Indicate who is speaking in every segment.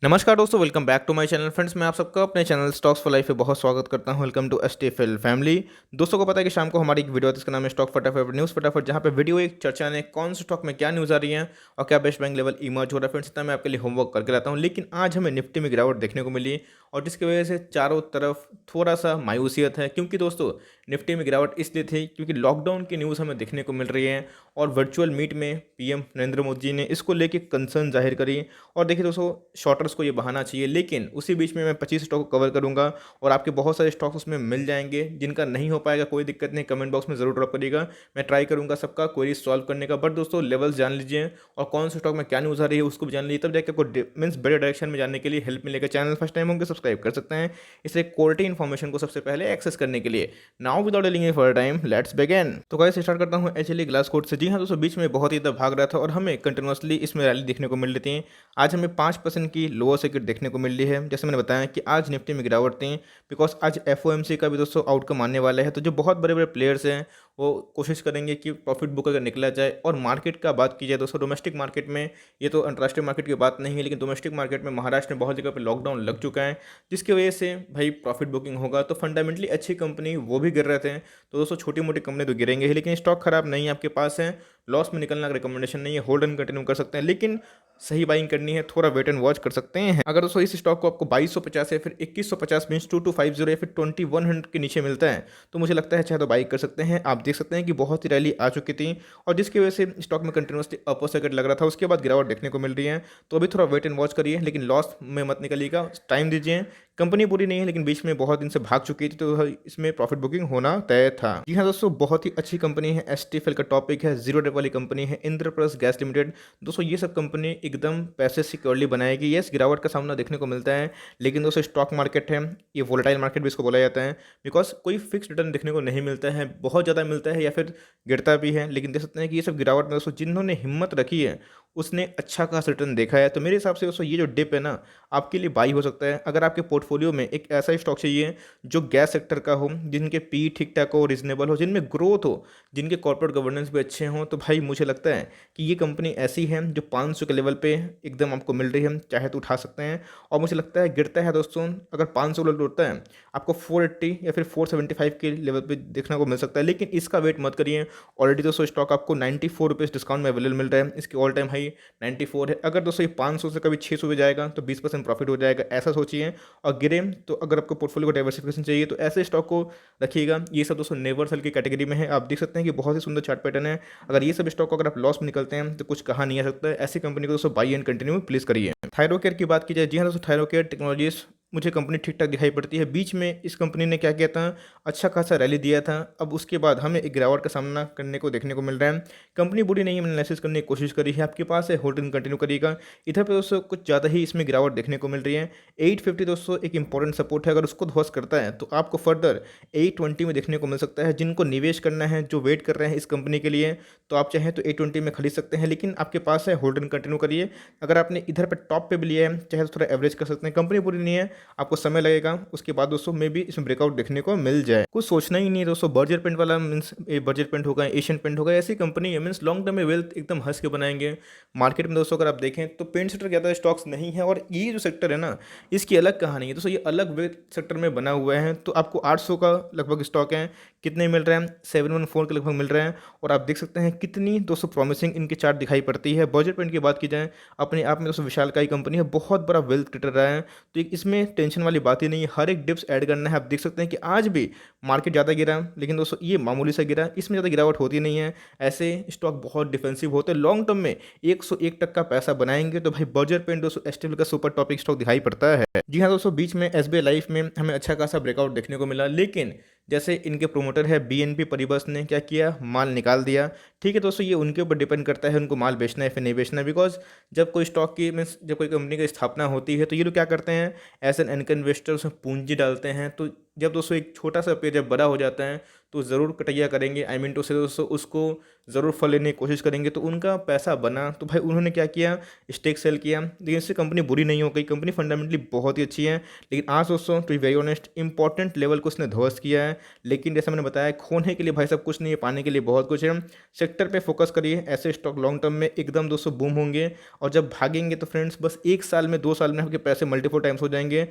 Speaker 1: नमस्कार दोस्तों, welcome back to my channel. Friends, मैं आप सबका अपने चैनल स्टॉक्स फॉर लाइफ में बहुत स्वागत करता हूं। Welcome to STFL family. दोस्तों को पता है कि शाम को हमारी एक वीडियो आती है, इसका नाम है स्टॉक फटाफट न्यूज़ फटाफट, जहां पे वीडियो एक चर्चा ने कौन से स्टॉक में क्या न्यूज़ आ रही है और क्या बेस्ट बैंक लेवल इमर्ज हो रहा है। फ्रेंड्स, इतना मैं आपके लिए होमवर्क करके लाता हूँ, लेकिन आज हमें निफ्टी में गिरावट देखने को मिली और जिसकी वजह से चारों तरफ थोड़ा सा मायूसियत है। क्योंकि दोस्तों, निफ्टी में गिरावट इसलिए थी क्योंकि लॉकडाउन की न्यूज़ हमें देखने को मिल रही है और वर्चुअल मीट में पीएम नरेंद्र मोदी जी ने इसको लेके कंसर्न जाहिर करी। और देखिए दोस्तों, शॉर्टर्स को ये बहाना चाहिए, लेकिन उसी बीच में मैं 25 स्टॉक को कवर करूंगा और आपके बहुत सारे स्टॉक्स उसमें मिल जाएंगे। जिनका नहीं हो पाएगा कोई दिक्कत नहीं, कमेंट बॉक्स में जरूर ड्रॉप करिएगा, मैं ट्राई करूंगा सबका क्वेरी सॉल्व करने का। बट दोस्तों, लेवल्स जान लीजिए और कौन से स्टॉक में क्या न्यूज़ आ रही है उसको भी जान लीजिए, तब जाकर आपको मीन्स बड़े डायरेक्शन में जाने के लिए हेल्प मिलेगा। चैनल फर्स्ट टाइम होंगे सब्सक्राइब कर सकते हैं इसे क्वालिटी इन्फॉर्मेशन को सबसे पहले एक्सेस करने के लिए। Now without delaying for time, let's begin. तो गाइस, स्टार्ट करता हूं एचएलई ग्लास कोड से। जी हां दोस्तों, बीच में बहुत ही भाग रहा था और हमें कंटिन्यूसली इसमें रैली देखने को मिल रही थी। आज हमें 5% की लोअर सर्किट देखने को मिल रही है। जैसे मैंने बताया कि आज निफ्टी में गिरावट थी बिकॉज आज एफओएमसी का भी दोस्तों आउटकम आने वाला है। तो जो बहुत बड़े बड़े प्लेयर्स हैं वो कोशिश करेंगे कि प्रॉफिट बुक अगर निकला जाए। और मार्केट का बात की जाए दोस्तों, डोमेस्टिक मार्केट में, ये तो अंतर्राष्ट्रीय मार्केट की बात नहीं है, लेकिन डोमेस्टिक मार्केट में महाराष्ट्र में बहुत जगह पे लॉकडाउन लग चुका है, जिसकी वजह से भाई प्रॉफिट बुकिंग होगा। तो फंडामेंटली अच्छी कंपनी वो भी गिर रहे थे। तो दोस्तों, छोटी मोटी कंपनी तो गिरेंगे ही, लेकिन स्टॉक खराब नहीं है, आपके पास है, लॉस में निकलना का रिकमेंडेशन नहीं है, होल्ड एंड कंटिन्यू कर सकते हैं। लेकिन सही बाइंग करनी है, थोड़ा वेट एंड वॉच कर सकते हैं। अगर दोस्तों इस स्टॉक को आपको 2250 या फिर 2150 मीन्स 2250 या फिर 2100 के नीचे मिलता है तो मुझे लगता है चाहे तो बाई कर सकते हैं। आप देख सकते हैं कि बहुत ही रैली आ चुकी थी और जिसकी वजह से स्टॉक में कंटिन्यूसली अपर सर्किट लग रहा था, उसके बाद गिरावट देखने को मिल रही है। तो अभी थोड़ा वेट एंड वॉच करिए, लेकिन लॉस में मत निकलिएगा, टाइम दीजिए। कंपनी बुरी नहीं है, लेकिन बीच में बहुत दिन से भाग चुकी थी, तो इसमें प्रॉफिट बुकिंग होना तय था। जी हाँ दोस्तों, बहुत ही अच्छी कंपनी है। एसटीएफएल का टॉपिक है, जीरो डेट वाली कंपनी है, इंद्रप्रस्थ गैस लिमिटेड। दोस्तों, ये सब कंपनी एकदम पैसे सिक्योरली बनाएगी। यस, गिरावट का सामना देखने को मिलता है, लेकिन दोस्तों स्टॉक मार्केट है, ये वोलेटाइल मार्केट भी इसको बोला जाता है, बिकॉज कोई फिक्स रिटर्न देखने को नहीं मिलता है, बहुत ज़्यादा मिलता है या फिर गिरता भी है। लेकिन देख सकते हैं कि ये सब गिरावट में दोस्तों जिन्होंने हिम्मत रखी है उसने अच्छा खासा रिटर्न देखा है। तो मेरे हिसाब से दोस्तों ये जो डिप है ना, आपके लिए बाई हो सकता है। अगर आपके पोर्टफोलियो में एक ऐसा स्टॉक चाहिए जो गैस सेक्टर का हो, जिनके पी ठीक ठाक हो, रिजनेबल हो, जिनमें ग्रोथ हो, जिनके कॉर्पोरेट गवर्नेंस भी अच्छे हों, तो भाई मुझे लगता है कि ये कंपनी ऐसी है जो 500 के लेवल पे एकदम आपको मिल रही है, चाहे तो उठा सकते हैं। और मुझे लगता है गिरता है दोस्तों, अगर 500 लेवल उठता है आपको 480 या फिर 475 के लेवल पे देखने को मिल सकता है, लेकिन इसका वेट मत करिए। ऑलरेडी दोस्तों स्टॉक आपको 94 रुपीज़ डिस्काउंट में अवेलेबल मिल रहा है, इसकी ऑल टाइम हाई 94 है। अगर दोस्तों ये 500 से कभी 600 पे जाएगा तो 20% प्रॉफिट हो जाएगा, ऐसा सोचिए। और गिरे तो अगर आपको पोर्टफोलियो को डाइवर्सिफिकेशन चाहिए तो ऐसे स्टॉक को रखिएगा। ये सब दोस्तों नेवर सेल की कैटेगरी में है। आप देख सकते हैं कि बहुत ही सुंदर चार्ट पैटर्न है। अगर ये सब स्टॉक को अगर आप लॉस में निकलते हैं तो कुछ कहा नहीं आ सकता है। ऐसी कंपनी को दोस्तों बाई एंड कंटिन्यू प्लीज करिए। थायरोकेयर की बात की जाए, जी हाँ दोस्तों, थायरोकेयर टेक्नोलॉजीज मुझे कंपनी ठीक ठाक दिखाई पड़ती है। बीच में इस कंपनी ने क्या किया था, अच्छा खासा रैली दिया था, अब उसके बाद हमें एक गिरावट का सामना करने को देखने को मिल रहा है। कंपनी बुरी नहीं है, मैंने एनालिसिस करने की कोशिश करी है, आपके पास है, होल्डिंग कंटिन्यू करिएगा। इधर पे दोस्तों कुछ ज़्यादा ही इसमें गिरावट देखने को मिल रही है। 850 दोस्तों एक इंपॉर्टेंट सपोर्ट है, अगर उसको ध्वस्त करता है तो आपको फर्दर 820 में देखने को मिल सकता है। जिनको निवेश करना है, जो वेट कर रहे हैं इस कंपनी के लिए, तो आप चाहें तो 820 में खरीद सकते हैं, लेकिन आपके पास है, होल्डिंग कंटिन्यू करिए। अगर आपने इधर पर टॉप पे भी लिया है, चाहे तो थोड़ा एवरेज कर सकते हैं। कंपनी बुरी नहीं है, आपको समय लगेगा, उसके बाद दोस्तों मे भी इसमें ब्रेकआउट देखने को मिल जाए। कुछ सोचना ही नहीं है दोस्तों। बर्जर पेंट वाला मीन्स बर्जर पेंट होगा, एशियन पेंट होगा, ऐसी कंपनी है मीन्स लॉन्ग टर्म में वेल्थ एकदम हंस के बनाएंगे। मार्केट में दोस्तों अगर आप देखें तो पेंट सेक्टर ज़्यादा स्टॉक्स नहीं है, और ये जो सेक्टर है ना, इसकी अलग कहानी है दोस्तों। ये अलग वे सेक्टर में बना हुआ है। तो आपको 800 का लगभग स्टॉक है, कितने मिल रहे हैं, 714 के लगभग मिल रहे हैं। और आप देख सकते हैं कितनी दोस्तों प्रॉमिसिंग इनकी चार्ट दिखाई पड़ती है। बर्जर पेंट की बात की जाए, अपने आप में दोस्तों विशालकाय कंपनी है, बहुत बड़ा वेल्थ क्रिएटर रहा है, तो इसमें टेंशन वाली बात ही नहीं है। हर एक डिप्स ऐड करना है। आप देख सकते हैं कि आज भी मार्केट ज़्यादा गिरा, लेकिन दोस्तों ये मामूली सा गिरा, इसमें ज़्यादा गिरावट होती नहीं है। ऐसे स्टॉक बहुत डिफेंसिव होते हैं, लॉन्ग टर्म में 101 का पैसा बनाएंगे। तो भाई बर्जर पेंट दोस्तों एसटीएल का सुपर टॉपिक स्टॉक दिखाई पड़ता है। जी हाँ दोस्तों, बीच में एसबीआई लाइफ में हमें अच्छा खासा ब्रेकआउट देखने को मिला, लेकिन जैसे इनके प्रोमोटर है बीएनपी परिबस ने क्या किया, माल निकाल दिया। ठीक है दोस्तों, ये उनके ऊपर डिपेंड करता है उनको माल बेचना है फिर नहीं बेचना है। बिकॉज जब कोई स्टॉक की मीन्स जब कोई कंपनी की स्थापना होती है तो ये लोग क्या करते हैं, एज एन इन्वेस्टर्स पूंजी डालते हैं, तो जब दोस्तों एक छोटा सा पेड़ जब बड़ा हो जाता है तो ज़रूर कटैया करेंगे, आई मीन टू से दोस्तों उसको ज़रूर फल लेने की कोशिश करेंगे। तो उनका पैसा बना तो भाई उन्होंने क्या किया, स्टेक सेल किया। लेकिन इससे कंपनी बुरी नहीं हो गई, कंपनी फंडामेंटली बहुत ही अच्छी है। लेकिन आज दोस्तों to be very honest important level को उसने ध्वस्त किया है। लेकिन जैसे मैंने बताया, खोने के लिए भाई सब कुछ नहीं है, पाने के लिए बहुत कुछ है। सेक्टर पे फोकस करिए, ऐसे स्टॉक लॉन्ग टर्म में एकदम दोस्तों बूम होंगे। और जब भागेंगे तो फ्रेंड्स बस 1 साल में 2 साल में आपके पैसे मल्टीपल टाइम्स हो जाएंगे।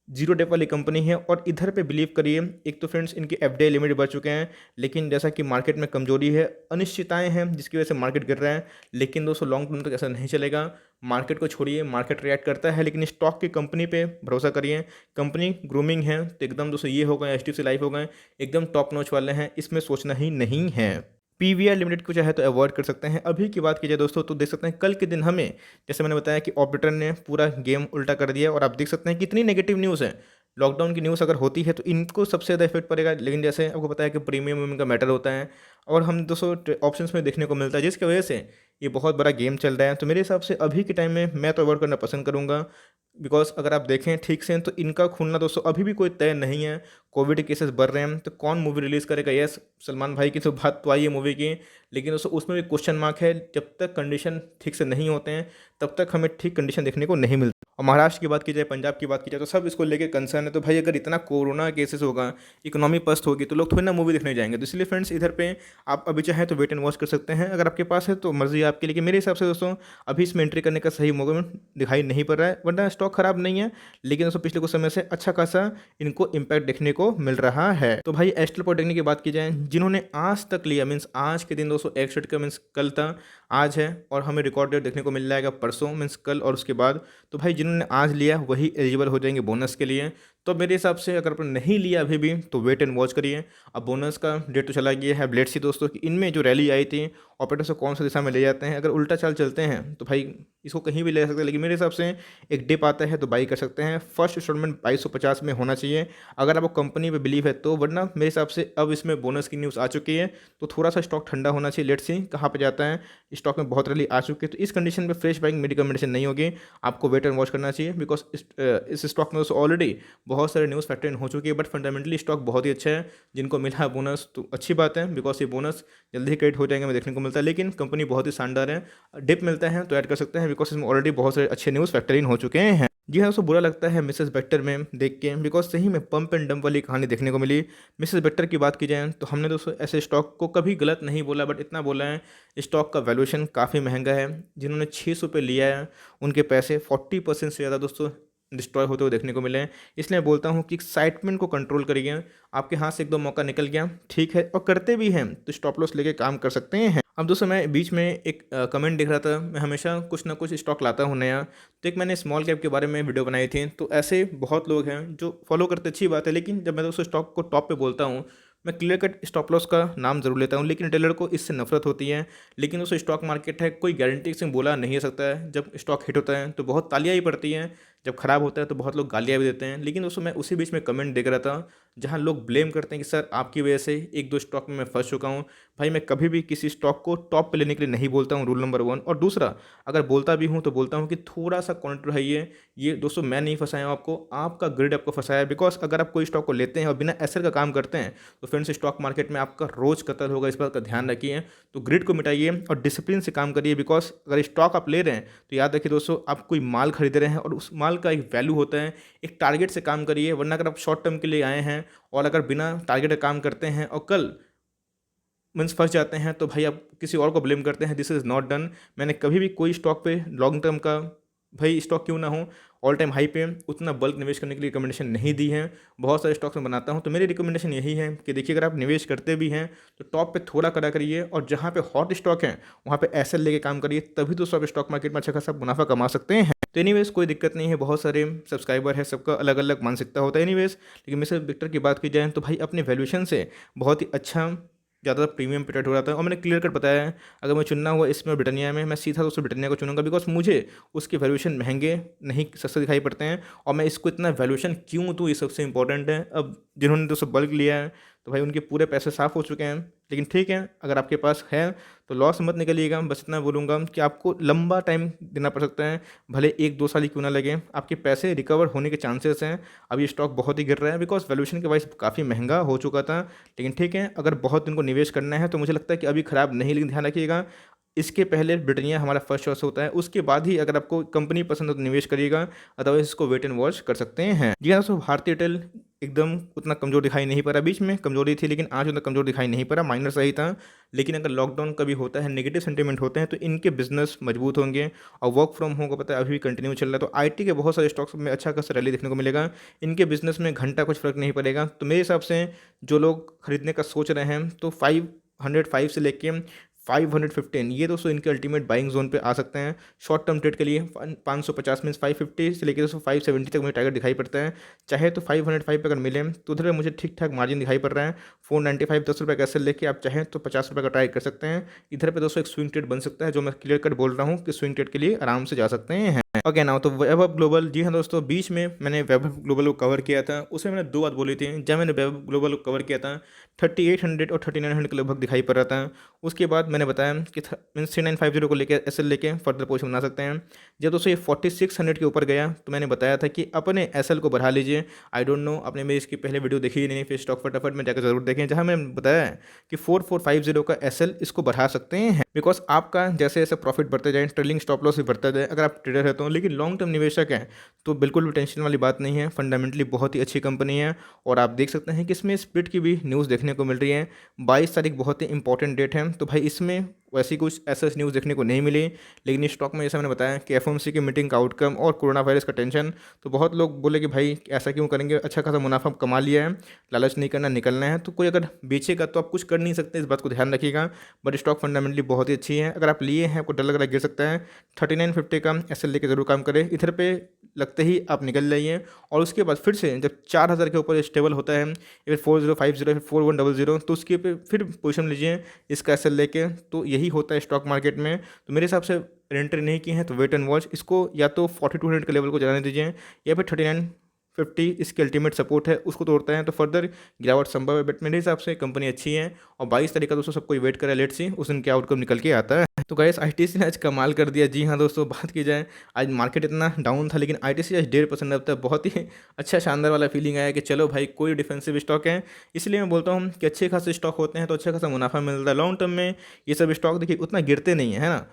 Speaker 1: जीरो डेप वाली कंपनी है। और इधर पे बिलीव करिए, एक तो फ्रेंड्स इनके एफडीआई लिमिट बढ़ चुके हैं, लेकिन जैसा कि मार्केट में कमजोरी है, अनिश्चितताएं हैं जिसकी वजह से मार्केट गिर रहा है। लेकिन दोस्तों लॉन्ग टर्म तक ऐसा नहीं चलेगा। मार्केट को छोड़िए, मार्केट रिएक्ट करता है, लेकिन स्टॉक की कंपनी पे भरोसा करिए। कंपनी ग्रूमिंग है तो एकदम दोस्तों ये हो गए, एचडीएफसी लाइफ हो गए, एकदम टॉप नॉच वाले हैं, इसमें सोचना ही नहीं है। पीवीआर लिमिटेड को चाहे तो अवॉइड कर सकते हैं। अभी की बात की जाए दोस्तों तो देख सकते हैं कल के दिन हमें, जैसे मैंने बताया कि ऑपरेटर ने पूरा गेम उल्टा कर दिया। और आप देख सकते हैं कितनी नेगेटिव न्यूज़ है। लॉकडाउन की न्यूज़ अगर होती है तो इनको सबसे ज़्यादा इफेक्ट पड़ेगा। लेकिन जैसे आपको पता है कि प्रीमियम का मैटर होता है और हम दोस्तों ऑप्शंस में देखने को मिलता है, जिसकी वजह से ये बहुत बड़ा गेम चल रहा है। तो मेरे हिसाब से अभी के टाइम में मैं तो अवॉइड करना पसंद करूँगा। बिकॉज अगर आप देखें ठीक से तो इनका खुलना दोस्तों अभी भी कोई तय नहीं है। कोविड केसेस बढ़ रहे हैं तो कौन मूवी रिलीज़ करेगा। यस, सलमान भाई की तो बात तो आई है मूवी की, लेकिन दोस्तों उसमें भी क्वेश्चन मार्क है। जब तक कंडीशन ठीक से नहीं होते हैं तब तक हमें ठीक कंडीशन देखने को नहीं मिलती। और महाराष्ट्र की बात की जाए, पंजाब की बात की जाए, तो सब इसको लेकर कंसर्न है। तो भाई अगर इतना कोरोना केसेस होगा, इकोनॉमी पस्त होगी, तो लोग थोड़ी ना मूवी देखने जाएंगे। तो इसलिए फ्रेंड्स इधर पे आप अभी चाहें तो वेट एंड वॉच कर सकते हैं। अगर आपके पास है तो मर्जी है आपकी, लेकिन मेरे हिसाब से दोस्तों अभी इसमें एंट्री करने का सही मौका दिखाई नहीं पड़ रहा है। वरना स्टॉक खराब नहीं है, लेकिन दोस्तों पिछले कुछ समय से अच्छा खासा इनको इम्पैक्ट देखने को मिल रहा है। तो भाई एस्ट्रल पॉलिटेक्निक की बात की जाए, जिन्होंने आज तक लिया, मीन्स आज के दिन दोस्तों एक्सट का मीन्स कल था, आज है, और हमें रिकॉर्ड डेट देखने को मिल जाएगा परसों, मीन्स कल और उसके बाद। तो भाई जिन्होंने आज लिया वही एलिजिबल हो जाएंगे बोनस के लिए। तो मेरे हिसाब से अगर आपने नहीं लिया अभी भी तो वेट एंड वॉच करिए। अब बोनस का डेट तो चला गया है। लेट्स सी दोस्तों कि इनमें जो रैली आई थी ऑपरेटर से कौन सा दिशा में ले जाते हैं। अगर उल्टा चाल चलते हैं तो भाई इसको कहीं भी ले सकते हैं, लेकिन मेरे हिसाब से एक डिप आता है तो बाई कर सकते हैं। फर्स्ट इंस्टॉलमेंट 2250 में होना चाहिए अगर आपको कंपनी पे बिलीव है तो। वरना मेरे हिसाब से अब इसमें बोनस की न्यूज़ आ चुकी है तो थोड़ा सा स्टॉक ठंडा होना चाहिए। लेट्स सी कहाँ पे जाता है। स्टॉक में बहुत रैली आ चुकी है तो इस कंडीशन में फ्रेश बाइंग मेरी रिकमेंडेशन नहीं होगी, आपको वेट एंड वॉच करना चाहिए। बिकॉज इस स्टॉक में ऑलरेडी बहुत सारे न्यूज़ फैक्टर इन हो चुकी है। बट फंडामेंटली स्टॉक बहुत ही अच्छा है। जिनको मिला बोनस तो अच्छी बात है, बिकॉज ये बोनस जल्दी ही क्रेडिट हो जाएंगे, हमें देखने को मिलता है। लेकिन कंपनी बहुत ही शानदार है। डिप मिलता है तो ऐड कर सकते हैं, बिकॉज इसमें ऑलरेडी बहुत सारे अच्छे न्यूज़ फैक्टर इन हो चुके हैं। जी हाँ, उसको बुरा लगता है मिसेस बेक्टर में देख के, बिकॉज सही में पंप एंड डंप वाली कहानी देखने को मिली। मिसेस बेक्टर की बात की जाए तो हमने दोस्तों ऐसे स्टॉक को कभी गलत नहीं बोला, बट इतना बोला है स्टॉक का वैल्यूएशन काफ़ी महंगा है। जिन्होंने 600 पे लिया है उनके पैसे 40% से ज़्यादा दोस्तों डिस्ट्रॉय होते हुए देखने को मिले हैं। इसलिए मैं बोलता हूँ कि एक्साइटमेंट को कंट्रोल करिए। आपके हाथ से एक दो मौका निकल गया ठीक है, और करते भी हैं तो स्टॉप लॉस लेके काम कर सकते हैं। अब दोस्तों मैं बीच में एक कमेंट दिख रहा था, मैं हमेशा कुछ ना कुछ स्टॉक लाता हूँ नया। तो एक मैंने स्मॉल कैप के बारे में वीडियो बनाई थी। तो ऐसे बहुत लोग हैं जो फॉलो करते, अच्छी बात है। लेकिन जब मैं दोस्तों स्टॉक को टॉप पे बोलता हूँ, मैं क्लियर कट स्टॉप लॉस का नाम जरूर लेता हूँ, लेकिन रिटेलर को इससे नफरत होती है। लेकिन दोस्तों स्टॉक मार्केट है, कोई गारंटी से बोला नहीं हो सकता है। जब स्टॉक हिट होता है तो बहुत तालियां ही पड़ती हैं, जब खराब होता है तो बहुत लोग गालियाँ भी देते हैं। लेकिन दोस्तों मैं उसी बीच में कमेंट देख रहा था जहाँ लोग ब्लेम करते हैं कि सर आपकी वजह से एक दो स्टॉक में मैं फंस चुका हूँ। भाई मैं कभी भी किसी स्टॉक को टॉप पे लेने के लिए नहीं बोलता हूँ, रूल नंबर 1। और दूसरा, अगर बोलता भी हूँ तो बोलता हूँ कि थोड़ा सा काउंटर है। ये दोस्तों मैं नहीं फंसाया हूँ आपको, आपका ग्रिड आपको फंसाया है। बिकॉज अगर आप कोई स्टॉक को लेते हैं और बिना एसएल का काम करते हैं तो फ्रेंड्स स्टॉक मार्केट में आपका रोज कत्ल होगा, इस बात का ध्यान रखिए। तो ग्रिड को मिटाइए और डिसिप्लिन से काम करिए। बिकॉज अगर स्टॉक आप ले रहे हैं तो याद रखिए दोस्तों, आप कोई माल खरीद रहे हैं और उस माल का एक वैल्यू होता है। एक टारगेट से काम करिए, वरना अगर आप शॉर्ट टर्म के लिए आए हैं और अगर बिना टारगेट का काम करते हैं और कल मीन्स फंस जाते हैं तो भाई आप किसी और को ब्लेम करते हैं। This is not done. मैंने कभी भी कोई स्टॉक पे लॉन्ग टर्म का, भाई स्टॉक क्यों ना हो, ऑल टाइम हाई पे उतना बल्क निवेश करने के लिए रिकमेंडेशन नहीं दी है। बहुत सारे स्टॉक्स में बनाता हूँ तो मेरी रिकमेंडेशन यही है कि देखिए अगर आप निवेश करते भी हैं तो टॉप पे थोड़ा करा करिए, और जहाँ पे हॉट स्टॉक है वहाँ पे एसएल लेके काम करिए, तभी तो सब स्टॉक मार्केट में अच्छा खासा मुनाफा कमा सकते हैं। तो एनीवेज कोई दिक्कत नहीं है, बहुत सारे सब्सक्राइबर है, सबका अलग अलग मानसिकता होता है। एनीवेज लेकिन मिस्टर विक्टर की बात की जाए तो भाई अपने वैल्यूएशन से बहुत ही अच्छा ज़्यादा प्रीमियम पे ट्रेड हो रहा था। और मैंने क्लियर कट बताया है, अगर मैं चुनना हुआ इसमें ब्रिटानिया में, मैं सीधा दोस्तों ब्रिटानिया को चुनूंगा। बिकॉज मुझे उसके वैल्यूएशन महंगे नहीं सस्ते दिखाई पड़ते हैं, और मैं इसको इतना वैल्यूएशन क्यों दूँ ये सबसे इंपॉर्टेंट है। अब जिन्होंने दोस्तों बल्क लिया है तो भाई उनके पूरे पैसे साफ़ हो चुके हैं। लेकिन ठीक है, अगर आपके पास है तो लॉस मत निकलिएगा। बस इतना बोलूँगा कि आपको लंबा टाइम देना पड़ सकता है, भले 1-2 साल ही क्यों ना लगे, आपके पैसे रिकवर होने के चांसेस हैं। अब ये स्टॉक बहुत ही गिर रहा है बिकॉज़ वैल्यूएशन के वाइज़ काफ़ी महंगा हो चुका था। लेकिन ठीक है, अगर बहुत दिन को निवेश करना है तो मुझे लगता है कि अभी खराब नहीं, लेकिन ध्यान रखिएगा इसके पहले ब्रिटानिया हमारा फर्स्ट चॉइस होता है, उसके बाद ही अगर आपको कंपनी पसंद हो तो निवेश करिएगा, अदरवाइज़ इसको वेट एंड वॉच कर सकते हैं। जी हाँ दोस्तों, भारतीय एयरटेल एकदम उतना कमज़ोर दिखाई नहीं पड़ा, बीच में कमज़ोरी थी लेकिन आज उतना कमज़ोर दिखाई नहीं पड़ा, माइनर सही था। लेकिन अगर लॉकडाउन कभी होता है, नेगेटिव सेंटीमेंट होते हैं तो इनके बिजनेस मजबूत होंगे और वर्क फ्रॉम होम का पता है अभी भी कंटिन्यू चल रहा है, तो आईटी के बहुत सारे स्टॉक्स में अच्छा खासा रैली देखने को मिलेगा। इनके बिजनेस में घंटा कुछ फ़र्क नहीं पड़ेगा। तो मेरे हिसाब से जो लोग खरीदने का सोच रहे हैं तो 505 से लेके 515 ये दोस्तों इनके अल्टीमेट बाइंग जोन पे आ सकते हैं। शॉर्ट टर्म ट्रेड के लिए 550 मीन्स 550 से लेकर दोस्तों 570 तक मुझे टारगेट दिखाई पड़ता है। चाहे तो 505 पे अगर मिले तो उधर मुझे ठीक ठाक मार्जिन दिखाई पड़ रहा है। 495 10 रुपये का एसएल लेके आप चाहें तो 50 रुपये का ट्राई कर सकते हैं। इधर पे दोस्तों एक स्विंग ट्रेड बन सकता है, जो मैं क्लियर कट बोल रहा हूँ कि स्विंग ट्रेड के लिए आराम से जा सकते हैं। ओके नाउ तो वैभव ग्लोबल, जी हाँ दोस्तों, बीच में मैंने वैभव ग्लोबल को कवर किया था, उसमें मैंने 2 बात बोली थी। जब मैंने वैभव ग्लोबल को कवर किया था 3800 और 3900 के लगभग दिखाई पड़ रहा था। उसके बाद मैंने बताया कि मीन्स 3950 को लेकर एसएल लेके फर्दर पोजीशन बना सकते हैं। जब दोस्तों ये 4600 के ऊपर गया तो मैंने बताया था कि अपने एसएल को बढ़ा लीजिए। आई डोंट नो आपने मेरी इसकी पहले वीडियो देखी ही नहीं, फिर स्टॉक फटाफट में जाकर जरूर देखें, जहाँ मैंने बताया कि 4450 का एसएल इसको बढ़ा सकते हैं। बिकॉज आपका जैसे जैसे प्रॉफिट बढ़ते जाए, ट्रेलिंग स्टॉप लॉस भी बढ़ता जाए अगर आप ट्रेडर है तो। लेकिन लॉन्ग टर्म निवेशक हैं तो बिल्कुल भी टेंशन वाली बात नहीं है, फंडामेंटली बहुत ही अच्छी कंपनी है। और आप देख सकते हैं कि इसमें स्प्लिट की भी न्यूज़ देखने को मिल रही है। 22 तारीख बहुत ही इंपॉर्टेंट डेट है, तो भाई इसमें वैसी कुछ ऐसा न्यूज़ देखने को नहीं मिली। लेकिन इस स्टॉक में जैसे मैंने बताया कि एफओएमसी की मीटिंग का आउटकम और कोरोना वायरस का टेंशन, तो बहुत लोग बोले कि भाई ऐसा क्यों करेंगे, अच्छा खासा मुनाफा कमा लिया है, लालच नहीं करना, निकलना है। तो कोई अगर बेचेगा तो आप कुछ कर नहीं सकते, इस बात को ध्यान रखिएगा। बट स्टॉक फंडामेंटली बहुत ही अच्छी है। अगर आप लिए हैं, आपको डर लग रहा है गिर सकता है, 3950 का एसएल लेके जरूर काम करें। इधर पे लगते ही आप निकल जाइए और उसके बाद फिर से जब 4000 के ऊपर स्टेबल होता है, फिर 4050 फिर 4100, तो उसके पे फिर पोजीशन लीजिए इसका एसएल लेके। तो यही होता है स्टॉक मार्केट में। तो मेरे हिसाब से एंट्री नहीं की है तो वेट एंड वॉच, इसको या तो 4200 के लेवल को जाने दीजिए या फिर 3950 इसकी अल्टीमेट सपोर्ट है, उसको तोड़ता है तो फर्दर गिरावट संभव है। बट मेरे हिसाब से कंपनी अच्छी है और 22 तारीख का दोस्तों सब कोई वेट करे, लेट सी उस दिन क्या आउटकम निकल के आता है। तो गाइस आईटीसी ने आज कमाल कर दिया। जी हाँ दोस्तों, बात की जाए आज मार्केट इतना डाउन था लेकिन आईटीसी आज 1.5% अब तक बहुत ही अच्छा शानदार वाला फीलिंग आया कि चलो भाई कोई डिफेंसिव स्टॉक है। इसलिए मैं बोलता हूँ कि अच्छे खासे स्टॉक होते हैं तो अच्छा खासा मुनाफा मिलता है। लॉन्ग टर्म में ये सब स्टॉक देखिए उतना गिरते नहीं है ना।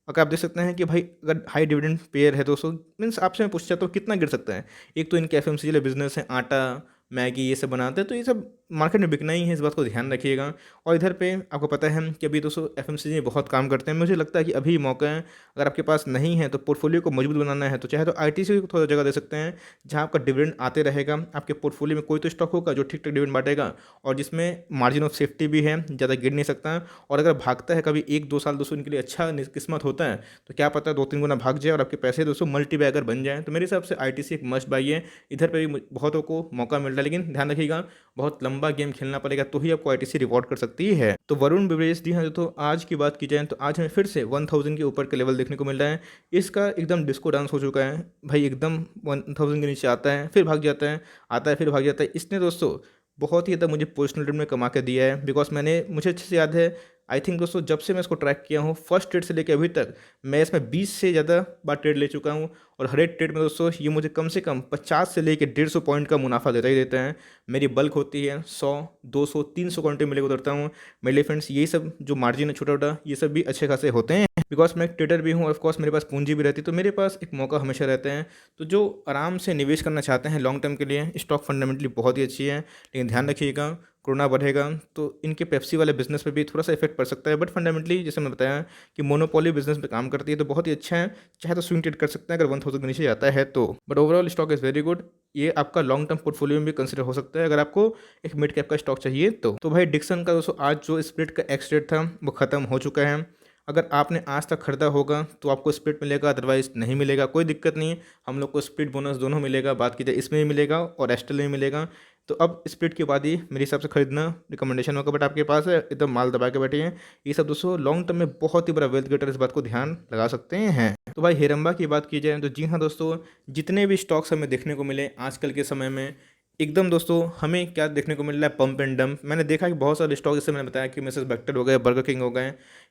Speaker 1: अगर आप देख सकते हैं कि भाई अगर हाई डिविडेंड पेयर है दोस्तों, मीन्स आपसे मैं पूछ चाहता हूँ कितना गिर सकता है। एक तो इनके एफएमसीजी बिजनेस है, आटा मैगी ये सब बनाते हैं, तो ये सब मार्केट में बिकना ही है, इस बात को ध्यान रखिएगा। और इधर पे आपको पता है कि अभी दोस्तों एफएमसीजी में बहुत काम करते हैं। मुझे लगता है कि अभी मौका है, अगर आपके पास नहीं है तो पोर्टफोलियो को मजबूत बनाना है तो चाहे तो आईटीसी को थोड़ा जगह दे सकते हैं, जहाँ आपका डिविडेंड आते रहेगा। आपके पोर्टफोलियो में कोई तो स्टॉक होगा जो ठीक ठाक डिविडेंड बांटेगा और जिसमें मार्जिन ऑफ सेफ्टी भी है, ज़्यादा गिर नहीं सकता। और अगर भागता है कभी 1-2 साल दोस्तों इनके लिए अच्छा किस्मत होता है, तो क्या पता 2-3 गुना भाग जाए और आपके पैसे दोस्तों मल्टी बैगर बन जाए। तो मेरे हिसाब से आईटीसी एक मस्ट बाई है। इधर पे भी बहुतों को मौका मिल रहा है, लेकिन ध्यान रखिएगा बहुत लंबा गेम खेलना पड़ेगा तो ही आपको आईटीसी रिवॉर्ड कर सकती है। तो वरुण बेवरेज दी हाँ, तो आज की बात की जाए तो आज हमें फिर से 1000 के ऊपर के लेवल देखने को मिल रहा है। इसका एकदम डिस्को डांस हो चुका है भाई, एकदम 1000 के नीचे आता है फिर भाग जाता है, आता है फिर भाग जाता है। इसने दोस्तों बहुत ही ज़्यादा मुझे पर्सनल ट्रेड में कमा के दिया है। बिकॉज मुझे अच्छे से याद है, आई थिंक दोस्तों जब से मैं इसको ट्रैक किया हूँ फर्स्ट ट्रेड से लेकर अभी तक मैं इसमें 20 से ज़्यादा बार ट्रेड ले चुका हूँ। और हर एक ट्रेड में दोस्तों ये मुझे कम से कम 50 से लेकर 150 पॉइंट का मुनाफा देता ही देता है। मेरी बल्क होती है 100 200 300 क्वांटिटी में लेकर उतरता हूँ। मेरे फ्रेंड्स यही सब जो मार्जिन है छोटा छोटा ये सब भी अच्छे खासे होते हैं। बिकॉज मैं एक ट्रेडर भी हूँ, ऑफकोर्स मेरे पास पूंजी भी रहती है, तो मेरे पास एक मौका हमेशा रहता है। तो जो आराम से निवेश करना चाहते हैं लॉन्ग टर्म के लिए, स्टॉक फंडामेंटली बहुत ही अच्छी है। लेकिन ध्यान रखिएगा कोरोना बढ़ेगा तो इनके पेप्सी वाले बिजनेस पे भी थोड़ा सा इफेक्ट पड़ सकता है। बट फंडामेंटली जैसे मैं बताया कि मोनोपोली बिजनेस पे काम करती है तो बहुत ही अच्छा है। चाहे तो स्विंग ट्रेड कर सकते हैं अगर 1000 के नीचे जाता है तो। But overall stock is very good. ये आपका लॉन्ग टर्म पोर्टफोलियो में भी कंसिडर हो सकता है अगर आपको एक मिड कैप का स्टॉक चाहिए तो भाई डिक्सन का दोस्तों आज जो स्प्लिट का एक्स रेट था वो खत्म हो चुका है। अगर आपने आज तक खरीदा होगा तो आपको स्प्लिट मिलेगा, अदरवाइज नहीं मिलेगा, कोई दिक्कत नहीं। हम लोग को स्प्लिट बोनस दोनों मिलेगा, बात की जाए इसमें भी मिलेगा और एस्टल में मिलेगा। तो अब स्प्लिट के बाद ही मेरे हिसाब से खरीदना रिकमेंडेशन होगा। बट आपके पास है एकदम माल दबा के बैठे हैं। ये सब दोस्तों लॉन्ग टर्म में बहुत ही बड़ा वेल्थ गेटर, इस बात को ध्यान लगा सकते हैं। तो भाई हेरम्बा की बात की जाए तो जी हाँ दोस्तों, जितने भी स्टॉक्स हमें देखने को मिले आजकल के समय में एकदम दोस्तों हमें क्या देखने को मिल रहा है, पंप एंड डंप। मैंने देखा कि बहुत सारे स्टॉक, जैसे मैंने बताया कि मिसेस बेक्टर हो गए, बर्गर किंग हो गए,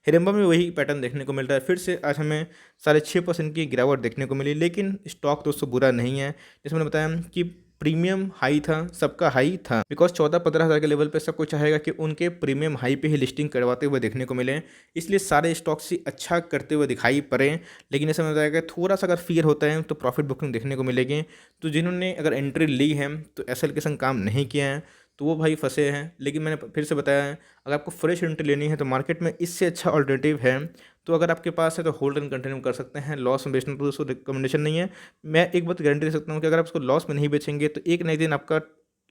Speaker 1: हिडिंबा में वही पैटर्न देखने को मिल रहा है। फिर से आज हमें 6.5% की गिरावट देखने को मिली, लेकिन स्टॉक दोस्तों बुरा नहीं है। जैसे मैंने बताया कि प्रीमियम हाई था, सबका हाई था, बिकॉज 14-15 हज़ार के लेवल पे सबको चाहेगा कि उनके प्रीमियम हाई पे ही लिस्टिंग करवाते हुए देखने को मिले, इसलिए सारे स्टॉक्स ही अच्छा करते हुए दिखाई पड़े। लेकिन ऐसा मैंने बताया कि थोड़ा सा अगर फियर होता है तो प्रॉफिट बुकिंग देखने को मिलेगी। तो जिन्होंने अगर एंट्री ली है तो एसएल के संग काम नहीं किया है तो वो भाई फंसे हैं। लेकिन मैंने फिर से बताया है, अगर आपको फ्रेश एंट्री लेनी है तो मार्केट में इससे अच्छा ऑल्टरनेटिव है। तो अगर आपके पास है तो होल्ड एंड कंटिन्यू कर सकते हैं। लॉस में बेचना तो दोस्तों रिकमेंडेशन नहीं है। मैं एक बात गारंटी दे सकता हूँ कि अगर आप उसको लॉस में नहीं बेचेंगे तो एक ना एक दिन आपका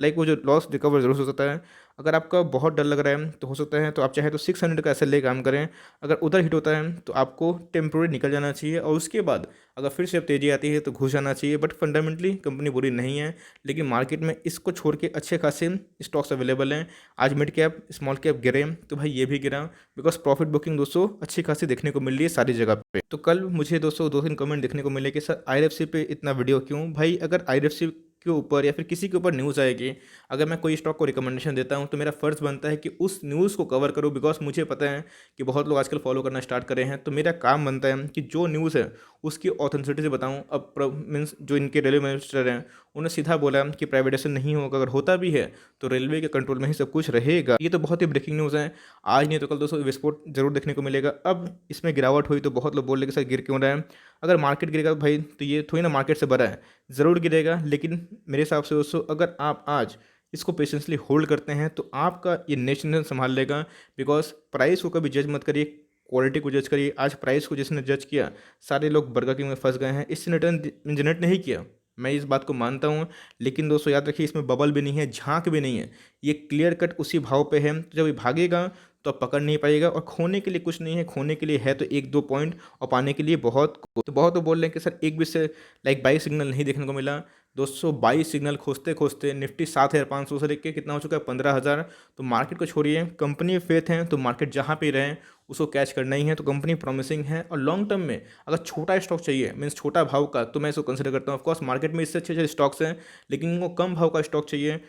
Speaker 1: वो जो लॉस रिकवर जरूर हो सकता है। अगर आपका बहुत डर लग रहा है तो हो सकता है तो आप चाहे तो 600 का एसएल काम करें। अगर उधर हिट होता है तो आपको टेम्प्रोरी निकल जाना चाहिए और उसके बाद अगर फिर से अब तेज़ी आती है तो घुस जाना चाहिए। बट फंडामेंटली कंपनी बुरी नहीं है, लेकिन मार्केट में इसको छोड़ के अच्छे खासे स्टॉक्स अवेलेबल हैं। आज मिड कैप स्मॉल कैप गिरे तो भाई ये भी गिरा, बिकॉज प्रॉफिट बुकिंग दोस्तों अच्छी खासी देखने को मिल रही है सारी जगह पे। तो कल मुझे दोस्तों 2-3 कमेंट देखने को मिले कि सर आईएफसी पे इतना वीडियो क्यों। भाई अगर आईएफसी के ऊपर या फिर किसी के ऊपर न्यूज़ आएगी, अगर मैं कोई स्टॉक को रिकमेंडेशन देता हूं तो मेरा फ़र्ज़ बनता है कि उस न्यूज़ को कवर करूं। बिकॉज मुझे पता है कि बहुत लोग आजकल फॉलो करना स्टार्ट करे हैं, तो मेरा काम बनता है कि जो न्यूज़ है उसकी ऑथेंटिसिटी से बताऊं। अब मीन्स जो इनके रेलवे मिनिस्टर हैं उन्होंने सीधा बोला कि प्राइवेटाइजेशन नहीं होगा, अगर होता भी है तो रेलवे के कंट्रोल में ही सब कुछ रहेगा। ये तो बहुत ही ब्रेकिंग न्यूज़ है। आज नहीं तो कल दोस्तों विस्फोट जरूर देखने को मिलेगा। अब इसमें गिरावट हुई तो बहुत लोग बोल रहे कि सर गिर क्यों रहा है। अगर मार्केट गिरेगा भाई तो ये थोड़ी ना मार्केट से बड़ा है, ज़रूर गिरेगा। लेकिन मेरे हिसाब से दोस्तों अगर आप आज इसको पेशेंसली होल्ड करते हैं तो आपका ये नेशनल संभाल लेगा। बिकॉज प्राइस को कभी जज मत करिए, क्वालिटी को जज करिए। आज प्राइस को जिसने जज किया, सारे लोग बर्गर किंग में फंस गए हैं। इससे रिटर्न जनरेट नहीं किया, मैं इस बात को मानता हूँ। लेकिन दोस्तों याद रखिए, इसमें बबल भी नहीं है, झांक भी नहीं है। ये क्लियर कट उसी भाव पे है। तो जब ये भागेगा तो आप पकड़ नहीं पाएगा, और खोने के लिए कुछ नहीं है। खोने के लिए है तो 1-2 पॉइंट, और पाने के लिए बहुत। तो बहुत तो बोल रहे हैं कि सर एक भी से बाई सिग्नल नहीं देखने को मिला। 222 सिग्नल खोजते खोजते निफ्टी 7,500 से लेके कितना हो चुका है, 15,000। तो मार्केट को छोड़िए, कंपनी फेथ है तो मार्केट जहाँ पे रहे उसको कैच करना ही है। तो कंपनी प्रॉमिसिंग है, और लॉन्ग टर्म में अगर छोटा स्टॉक चाहिए, मीन्स छोटा भाव का, तो मैं इसको कंसिडर करता हूँ। ऑफकोर्स मार्केट में इससे अच्छे अच्छे स्टॉक्स हैं, लेकिन इनको कम भाव का स्टॉक चाहिए।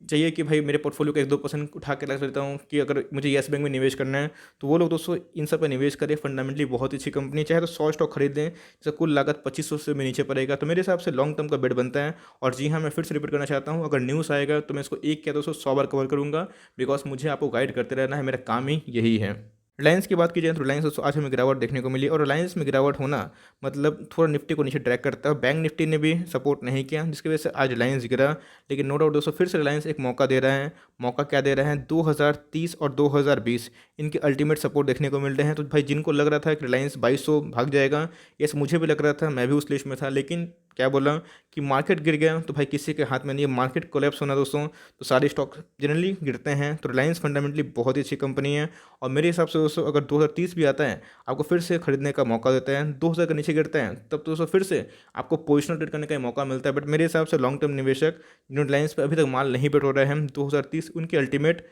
Speaker 1: चाहिए कि भाई मेरे पोर्टफोलियो का 1-2% उठा के रख लेता हूँ कि अगर मुझे येस बैंक में निवेश करना है तो वो लोग दोस्तों इन सब पर निवेश करें। फंडामेंटली बहुत ही अच्छी कंपनी, चाहे तो 100 स्टॉक खरीद लें, जिसका कुल लागत 2500 से भी नीचे पड़ेगा। तो मेरे हिसाब से लॉन्ग टर्म का बेट बनता है। और जी हाँ, मैं फिर से रिपीट करना चाहता हूँ, अगर न्यूज़ आएगा तो मैं इसको एक क्या 100 बार कवर करूँगा। बिकॉज मुझे आपको गाइड करते रहना है, मेरा काम ही यही है। रिलायंस की बात की जाए तो रिलायंस दोस्तों आज हमें गिरावट देखने को मिली, और रिलायंस में गिरावट होना मतलब थोड़ा निफ्टी को नीचे ट्रैक करता है। बैंक निफ्टी ने भी सपोर्ट नहीं किया, जिसकी वजह से आज रिलायंस गिरा। लेकिन नो डाउट दोस्तों फिर से रिलायंस एक मौका दे रहा है। मौका क्या दे रहा है, 2030 और 2020 इनके अल्टीमेट सपोर्ट देखने को मिल रहे हैं। तो भाई जिनको लग रहा था कि रिलायंस 2200 भाग जाएगा, यस मुझे भी लग रहा था, मैं भी उस लिस्ट में था। लेकिन क्या बोला कि मार्केट गिर गया, तो भाई किसी के हाथ में नहीं है मार्केट कोलैप्स होना दोस्तों। तो सारे स्टॉक जनरली गिरते हैं। तो रिलायंस फंडामेंटली बहुत ही अच्छी कंपनी है, और मेरे हिसाब से दोस्तों अगर 2030 भी आता है आपको फिर से खरीदने का मौका देता है। 2000 के नीचे गिरते हैं तब तो दोस्तों फिर से आपको पोजिशनल ट्रेड करने का मौका मिलता है। बट मेरे हिसाब से लॉन्ग टर्म निवेशक जिन्होंने रिलायंस पर अभी तक माल नहीं बिटो रहे हैं, 2030 उनके अल्टीमेट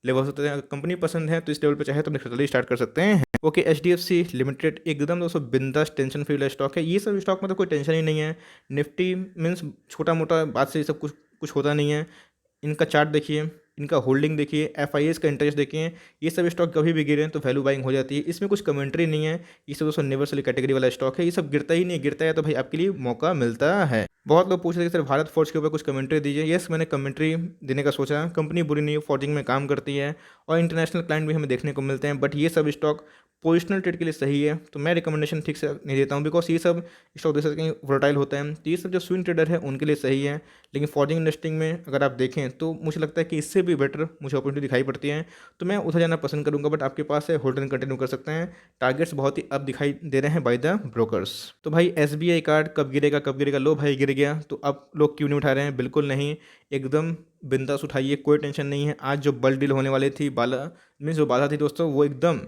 Speaker 1: लेवल होते हैं। अगर कंपनी पसंद है तो इस लेवल पर चाहे तो अपनी खरीदारी स्टार्ट कर सकते हैं। ओके, एचडीएफसी लिमिटेड एकदम दोस्तों बिंदास टेंशन फ्री वाला स्टॉक है। ये सब स्टॉक में तो कोई टेंशन ही नहीं है। निफ्टी मीन्स छोटा मोटा बात से ये सब कुछ कुछ होता नहीं है। इनका चार्ट देखिए, इनका होल्डिंग देखिए, एफआईएस का इंटरेस्ट देखिए। ये सब स्टॉक कभी भी गिरे तो वैल्यू बाइंग हो जाती है, इसमें कुछ कमेंट्री नहीं है। ये सब दोस्तों यूनिवर्सल कैटेगरी वाला स्टॉक है। ये सब गिरता ही नहीं, गिरता है तो भाई आपके लिए मौका मिलता है। बहुत लोग पूछ रहे थे सर भारत फोर्ज के ऊपर कुछ कमेंट्री दीजिए। यस, मैंने कमेंट्री देने का सोचा। कंपनी बुरी नहीं है, फोर्जिंग में काम करती है, और इंटरनेशनल क्लाइंट भी हमें देखने को मिलते हैं। बट ये सब स्टॉक पोजिशनल ट्रेड के लिए सही है, तो मैं रिकमेंडेशन ठीक से नहीं देता हूँ। बिकॉज ये सब स्टॉक देख सकते हैं वोलेटाइल होता है, तो ये सब जो स्विंग ट्रेडर है उनके लिए सही है। लेकिन फॉर्जिंग इन्वेस्टिंग में अगर आप देखें तो मुझे लगता है कि इससे भी बेटर मुझे अपॉर्चुनिटी दिखाई पड़ती है, तो मैं उधर जाना पसंद करूंगा। बट आपके पास है, होल्ड एंड कंटिन्यू कर सकते हैं। टारगेट्स बहुत ही अब दिखाई दे रहे हैं बाय द ब्रोकर्स। तो भाई एसबीआई कार्ड कब गिरेगा कब गिरेगा, लो भाई गिर गया, तो अब लोग क्यों नहीं उठा रहे हैं। बिल्कुल नहीं, एकदम बिंदास उठाइए, कोई टेंशन नहीं है। आज जो बल्क डील होने वाली थी, बाला मीन्स जो बाधा थी दोस्तों, वो एकदम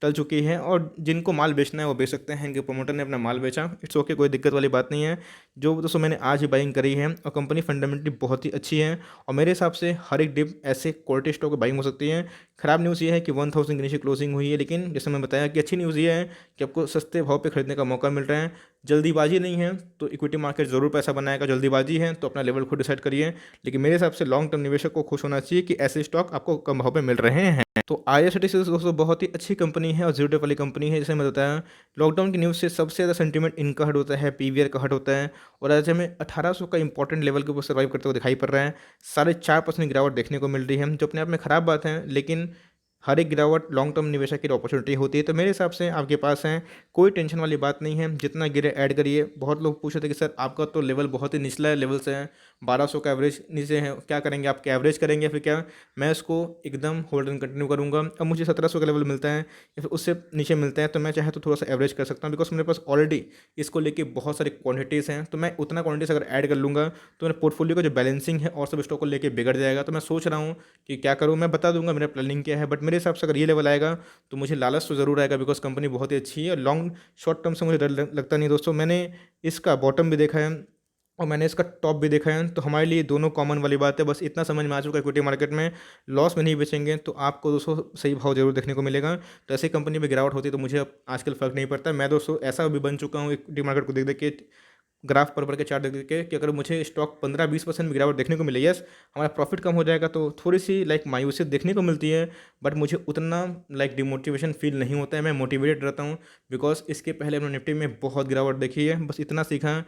Speaker 1: टल चुकी है, और जिनको माल बेचना है वो बेच सकते हैं। इनके प्रोमोटर ने अपना माल बेचा, इट्स ओके, कोई दिक्कत वाली बात नहीं है। जो दोस्तों मैंने आज ही बाइंग करी है, और कंपनी फंडामेंटली बहुत ही अच्छी है। और मेरे हिसाब से हर एक डिप ऐसे क्वालिटी स्टॉक की बाइंग हो सकती है। ख़राब न्यूज़ ये है कि 1000 के नीचे क्लोजिंग हुई है, लेकिन जैसे मैं बताया कि अच्छी न्यूज़ ये है कि आपको सस्ते भाव पे खरीदने का मौका मिल रहा है। जल्दीबाजी नहीं है तो इक्विटी मार्केट ज़रूर पैसा बनाएगा, जल्दीबाजी है तो अपना लेवल खुद डिसाइड करिए। लेकिन मेरे हिसाब से लॉन्ग टर्म निवेशक को खुश होना चाहिए कि ऐसे स्टॉक आपको कम भाव पे मिल रहे हैं। तो आईआरसीटीसी दोस्तों बहुत ही अच्छी कंपनी है और ज़ीरो डेट वाली कंपनी है। जैसे मैं बताया, लॉकडाउन की न्यूज़ से सबसे ज़्यादा सेंटीमेंट इनका हट होता है, पीवीआर का हट होता है, और आज हमें 1800 का इंपॉर्टेंट लेवल के ऊपर सर्वाइव करते हुए दिखाई पड़ रहा है। 4.5% गिरावट देखने को मिल रही है, जो अपने आप में ख़राब बात है, लेकिन हर एक गिरावट लॉन्ग टर्म निवेशक की अपॉर्चुनिटी होती है। तो मेरे हिसाब से आपके पास है, कोई टेंशन वाली बात नहीं है, जितना गिरे ऐड करिए। बहुत लोग पूछ रहे थे कि सर आपका तो लेवल बहुत ही निचला लेवल से है, 1200 का एवरेज नीचे है, क्या करेंगे आप, क्या एवरेज करेंगे फिर क्या? मैं इसको एकदम होल्ड एंड कंटिन्यू करूँगा। अब मुझे 1700 का लेवल मिलता है या फिर उससे नीचे मिलता है तो मैं चाहे तो थोड़ा सा एवरेज कर सकता हूँ, बिकॉज मेरे पास ऑलरेडी इसको लेके बहुत सारी क्वांटिटीज़ हैं। तो मैं उतना क्वांटिटीज़ अगर ऐड कर लूँगा तो मेरे पोर्टफोलियो का जो बैलेंसिंग है और सब स्टॉक को लेके बिगड़ जाएगा। तो मैं सोच रहा हूँ कि क्या करूँ, मैं बता दूंगा मेरा प्लानिंग क्या है। बट मेरे हिसाब से अगर ये लेवल आएगा तो मुझे लालच तो ज़रूर आएगा, बिकॉज कंपनी बहुत ही अच्छी है। लॉन्ग शॉर्ट टर्म से मुझे डर लगता नहीं दोस्तों। मैंने इसका बॉटम भी देखा है और मैंने इसका टॉप भी देखा है, तो हमारे लिए दोनों कॉमन वाली बात है। बस इतना समझ में आ चुका है, इक्विटी मार्केट में लॉस में नहीं बेचेंगे तो आपको दोस्तों सही भाव जरूर देखने को मिलेगा। तो ऐसी कंपनी में गिरावट होती है तो मुझे अब आजकल फ़र्क नहीं पड़ता। मैं दोस्तों ऐसा भी बन चुका हूँ इक्विटी मार्केट को देख देख के, ग्राफ पर के चार्ट देख देख के, कि अगर मुझे स्टॉक 15-20% में गिरावट देखने को मिले, यस हमारा प्रॉफिट कम हो जाएगा तो थोड़ी सी लाइक मायूसियत देखने को मिलती है, बट मुझे उतना लाइक डिमोटिवेशन फील नहीं होता है। मैं मोटिवेटेड रहता हूँ, बिकॉज इसके पहले हमने निफ्टी में बहुत गिरावट देखी है। बस इतना सीखा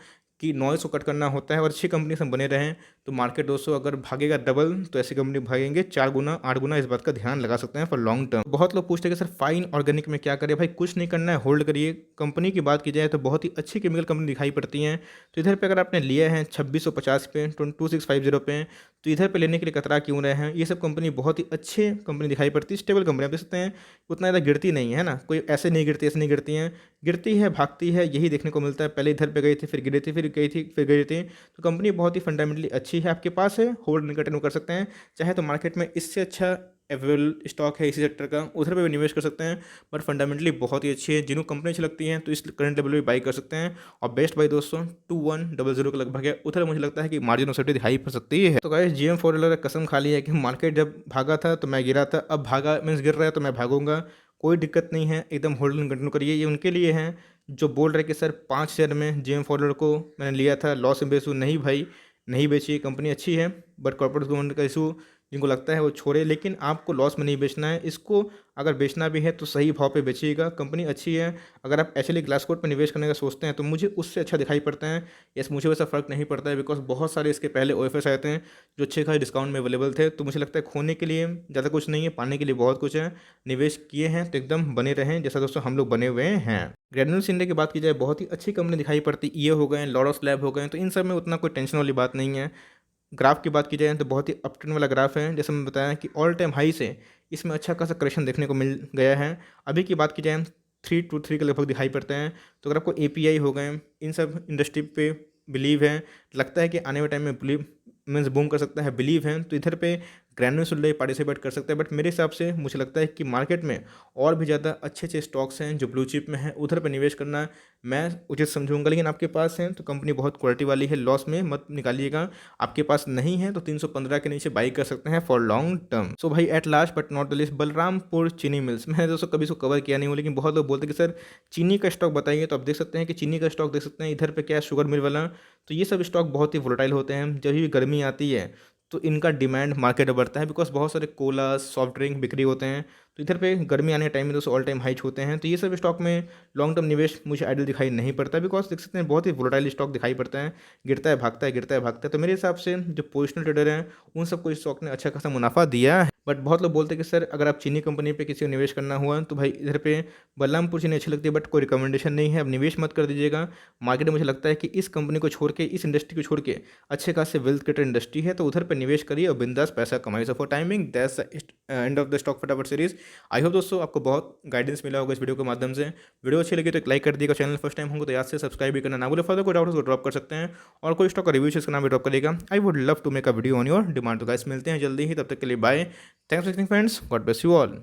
Speaker 1: कि नॉइज़ को कट करना होता है और अच्छी कंपनी से बने रहें। तो मार्केट दोस्तों अगर भागेगा डबल तो ऐसी कंपनी भागेंगे 4 गुना 8 गुना, इस बात का ध्यान लगा सकते हैं फॉर लॉन्ग टर्म। बहुत लोग पूछते हैं कि सर फाइन ऑर्गेनिक में क्या करें? भाई कुछ नहीं करना है, होल्ड करिए। कंपनी की बात की जाए तो बहुत ही अच्छी केमिकल कंपनी दिखाई पड़ती हैं। तो इधर पे अगर आपने लिया है 2650 पे, 2650 पे, तो इधर पे लेने के लिए कतरा क्यों रहे हैं? ये सब कंपनी बहुत ही अच्छी कंपनी दिखाई पड़ती है, स्टेबल कंपनी। आप देख सकते हैं उतना ज़्यादा गिरती नहीं है ना, कोई ऐसे नहीं गिरती ऐसे नहीं गिरती हैं, गिरती है भागती है, यही देखने को मिलता है। पहले इधर पे गई थी, फिर गिरी थी, फिर गई थी, फिर गई थी। तो कंपनी बहुत ही फंडामेंटली अच्छी है, आपके पास है, होल्ड कंटिन्यू कर सकते हैं। चाहे तो मार्केट में इससे अच्छा अवेलेबल स्टॉक है इसी सेक्टर का, उधर पे भी निवेश कर सकते हैं। बट फंडामेंटली बहुत ही अच्छी है, जिनको कंपनी अच्छी लगती है तो इस करंट लेवल पे बाई कर सकते हैं। और बेस्ट बाई दोस्तों 2100 के लगभग है, उधर मुझे लगता है कि मार्जिन ऑफ सेफ्टी दिखाई पड़ सकती है। तो गाइस GM फोर कसम खा ली है कि मार्केट जब भागा था तो मैं गिरा था, अब भागा मीन्स गिर रहा है तो मैं भागूंगा। कोई दिक्कत नहीं है, एकदम होल्ड कंटिन्यू करिए। ये उनके लिए हैं जो बोल रहे कि सर 5 शेयर में GM फोर को मैंने लिया था, लॉस में बेचूँ। नहीं भाई, नहीं बेचिए, कंपनी अच्छी है, बट कॉर्पोरेट गवर्नमेंट का इशू जिनको लगता है वो छोड़े, लेकिन आपको लॉस में नहीं बेचना है। इसको अगर बेचना भी है तो सही भाव पे बेचिएगा, कंपनी अच्छी है। अगर आप एक्चुअली ग्लासकोट पे निवेश करने का सोचते हैं तो मुझे उससे अच्छा दिखाई पड़ता है। यस, मुझे वैसा फ़र्क नहीं पड़ता है, बिकॉज बहुत सारे इसके पहले OFS आए थे जो अच्छे खासे डिस्काउंट में अवेलेबल थे। तो मुझे लगता है खोने के लिए ज़्यादा कुछ नहीं है, पाने के लिए बहुत कुछ है। निवेश किए हैं तो एकदम बने रहें, जैसा दोस्तों हम लोग बने हुए हैं। ग्रेन्यूल्स इंडिया की बात की जाए, बहुत ही अच्छी कंपनी दिखाई पड़ती, ये हो गए, लॉरस लैब हो गए, तो इन सब में उतना कोई टेंशन वाली बात नहीं है। ग्राफ की बात की जाए तो बहुत ही अपट्रेंड वाला ग्राफ है, जैसे मैं बताया कि ऑल टाइम हाई से इसमें अच्छा खासा करेक्शन देखने को मिल गया है। अभी की बात की जाए 323 के लगभग दिखाई पड़ते हैं। तो अगर आपको API हो गए, इन सब इंडस्ट्री पे बिलीव है, लगता है कि आने वाले टाइम में बिलीव मीन्स बूम कर सकता है, बिलीव है, तो इधर पे ग्रैन्यूल्स पार्टिसिपेट कर सकते हैं। बट मेरे हिसाब से मुझे लगता है कि मार्केट में और भी ज़्यादा अच्छे अच्छे स्टॉक्स हैं जो ब्लू चिप में हैं, उधर पर निवेश करना मैं उचित समझूंगा। लेकिन आपके पास हैं तो कंपनी बहुत क्वालिटी वाली है, लॉस में मत निकालिएगा। आपके पास नहीं है तो 315 के नीचे बाई कर सकते हैं फॉर लॉन्ग टर्म। सो भाई at last but not the list, Balrampur Chini Mills. मैं दोस्तों कभी इसको कवर किया नहीं हूँ, लेकिन बहुत लोग बोलते हैं कि सर चीनी का स्टॉक बताइए। तो आप देख सकते हैं कि चीनी का स्टॉक देख सकते हैं, इधर पे क्या है, शुगर मिल वाला। तो ये सब स्टॉक बहुत ही वोलेटाइल होते हैं। जब भी गर्मी आती है तो इनका डिमांड मार्केट में बढ़ता है, बिकॉज बहुत सारे कोला सॉफ्ट ड्रिंक बिक्री होते हैं। तो इधर पे गर्मी आने टाइम में दोस्तों ऑल टाइम हाइच होते हैं। तो ये सब स्टॉक में लॉन्ग टर्म निवेश मुझे आइडियल दिखाई नहीं पड़ता, बिकॉज देख सकते हैं बहुत ही वोलेटाइल स्टॉक दिखाई पड़ता है, गिरता है भागता है, गिरता है भागता है। तो मेरे हिसाब से जो पोजिशनल ट्रेडर हैं उन सबको स्टॉक ने अच्छा खासा मुनाफा दिया है। बट बहुत लोग बोलते हैं कि सर अगर आप चीनी कंपनी पे किसी को निवेश करना हुआ तो भाई इधर पे बलरामपुर चीनी अच्छी लगती है, बट कोई रिकमेंडेशन नहीं है, अब निवेश मत कर दीजिएगा। मार्केट में मुझे लगता है कि इस कंपनी को छोड़ के, इस इंडस्ट्री को छोड़ के अच्छे खासे वेल्थ क्रिएटर इंडस्ट्री है, तो उधर पे निवेश करिए और बिंदास पैसा कमाइए। So for timing that's end of the stock फटाफट सीरीज। आई होप दोस्तों आपको बहुत गाइडेंस मिला होगा इस वीडियो के माध्यम से। वीडियो अच्छी लगी तो एक लाइक कर दिएगा, चैनल फर्स्ट टाइम होंगे तो याद से सब्सक्राइब भी करना ना भूले। फर्दर कोई डाउट उसको ड्रॉप कर सकते हैं, और कोई स्टॉक का रिव्यू इसका नाम भी ड्रॉप करेगा। I would love to make a video on your demand. तो गाइस मिलते हैं जल्दी ही, तब तक के लिए bye. Thanks for watching friends, God bless you all.